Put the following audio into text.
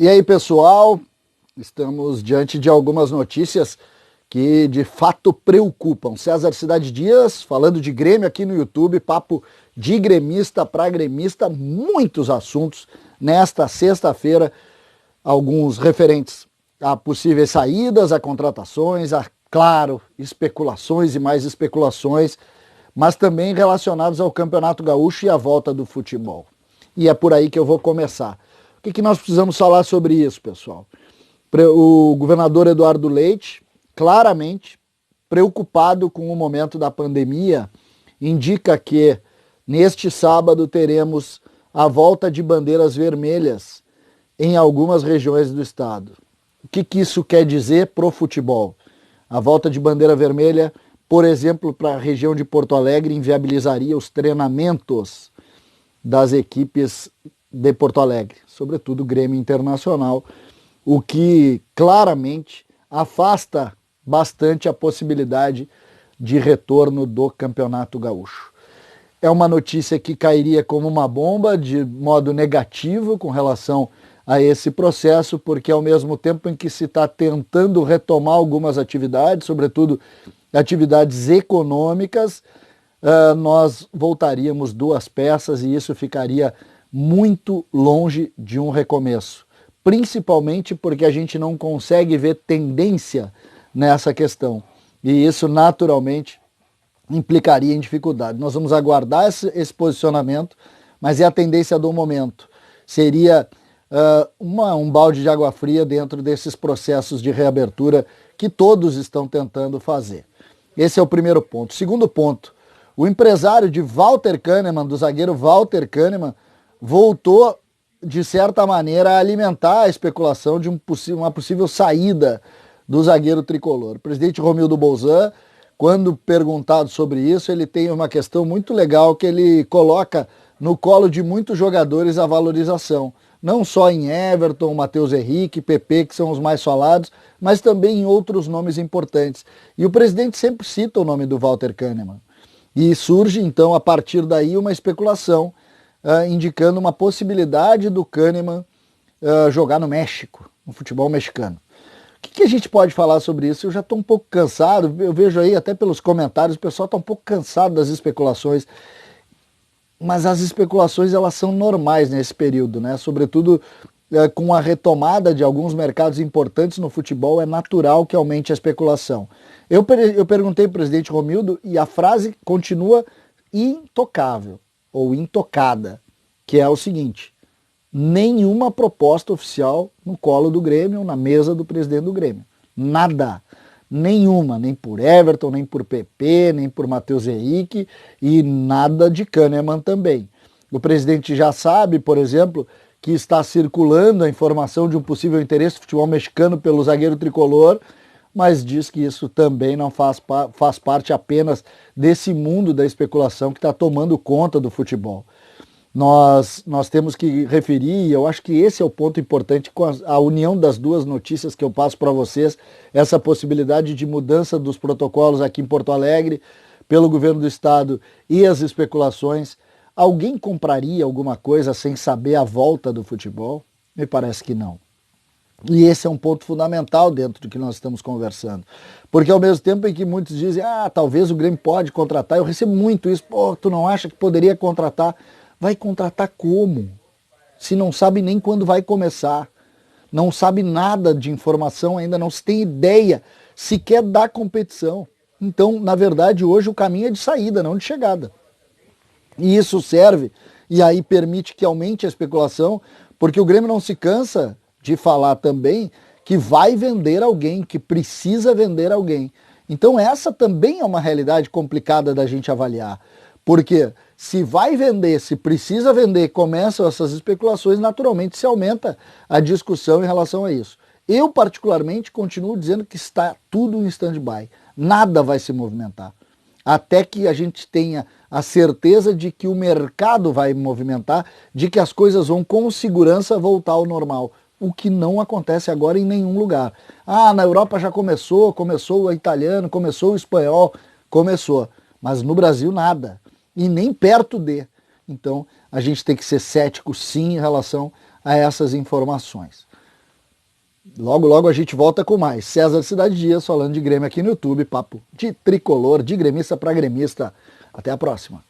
E aí, pessoal, estamos diante de algumas notícias que de fato preocupam. César Cidade Dias, falando de Grêmio aqui no YouTube, papo de gremista para gremista, muitos assuntos nesta sexta-feira, alguns referentes a possíveis saídas, a contratações, a, claro, especulações e mais especulações, mas também relacionados ao Campeonato Gaúcho e à volta do futebol. E é por aí que eu vou começar. O que nós precisamos falar sobre isso, pessoal? O governador Eduardo Leite, claramente preocupado com o momento da pandemia, indica que neste sábado teremos a volta de bandeiras vermelhas em algumas regiões do estado. O que isso quer dizer para o futebol? A volta de bandeira vermelha, por exemplo, para a região de Porto Alegre, inviabilizaria os treinamentos das equipes de Porto Alegre, sobretudo o Grêmio Internacional, o que claramente afasta bastante a possibilidade de retorno do Campeonato Gaúcho. É uma notícia que cairia como uma bomba, de modo negativo com relação a esse processo, porque ao mesmo tempo em que se está tentando retomar algumas atividades, sobretudo atividades econômicas, nós voltaríamos duas peças e isso ficaria muito longe de um recomeço. Principalmente porque a gente não consegue ver tendência nessa questão. E isso naturalmente implicaria em dificuldade. Nós vamos aguardar esse posicionamento, mas é a tendência do momento. Seria um balde de água fria dentro desses processos de reabertura que todos estão tentando fazer. Esse é o primeiro ponto. Segundo ponto, o empresário de Walter Kahneman, do zagueiro Walter Kahneman, voltou, de certa maneira, a alimentar a especulação de uma possível saída do zagueiro tricolor. O presidente Romildo Bolzan, quando perguntado sobre isso, ele tem uma questão muito legal que ele coloca no colo de muitos jogadores a valorização. Não só em Everton, Matheus Henrique, PP, que são os mais falados, mas também em outros nomes importantes. E o presidente sempre cita o nome do Walter Kahneman. E surge, então, a partir daí, uma especulação indicando uma possibilidade do Kahneman jogar no México, no futebol mexicano. O que a gente pode falar sobre isso? Eu já estou um pouco cansado, eu vejo aí até pelos comentários, o pessoal está um pouco cansado das especulações, mas as especulações elas são normais nesse período, né? Sobretudo com a retomada de alguns mercados importantes no futebol, é natural que aumente a especulação. Eu perguntei para o presidente Romildo e a frase continua intocável, ou intocada, que é o seguinte: nenhuma proposta oficial no colo do Grêmio, na mesa do presidente do Grêmio. Nada. Nenhuma, nem por Everton, nem por PP, nem por Matheus Henrique e nada de Kahneman também. O presidente já sabe, por exemplo, que está circulando a informação de um possível interesse do futebol mexicano pelo zagueiro tricolor, mas diz que isso também não faz parte apenas desse mundo da especulação que está tomando conta do futebol. Nós temos que referir, e eu acho que esse é o ponto importante, com a união das duas notícias que eu passo para vocês, essa possibilidade de mudança dos protocolos aqui em Porto Alegre, pelo governo do estado e as especulações. Alguém compraria alguma coisa sem saber a volta do futebol? Me parece que não. E esse é um ponto fundamental dentro do que nós estamos conversando. Porque ao mesmo tempo em que muitos dizem, talvez o Grêmio pode contratar, eu recebo muito isso, tu não acha que poderia contratar? Vai contratar como? Se não sabe nem quando vai começar, não sabe nada de informação ainda, não se tem ideia sequer da competição. Então, na verdade, hoje o caminho é de saída, não de chegada. E isso serve, e aí permite que aumente a especulação, porque o Grêmio não se cansa de falar também que vai vender alguém, que precisa vender alguém. Então essa também é uma realidade complicada da gente avaliar, porque se vai vender, se precisa vender, começam essas especulações, naturalmente se aumenta a discussão em relação a isso. Eu particularmente continuo dizendo que está tudo em stand-by, nada vai se movimentar, até que a gente tenha a certeza de que o mercado vai movimentar, de que as coisas vão com segurança voltar ao normal. O que não acontece agora em nenhum lugar. Na Europa já começou o italiano, começou o espanhol, começou. Mas no Brasil nada. E nem perto de. Então a gente tem que ser cético sim em relação a essas informações. Logo, logo a gente volta com mais. César Cidade Dias falando de Grêmio aqui no YouTube, papo de tricolor, de gremista para gremista. Até a próxima.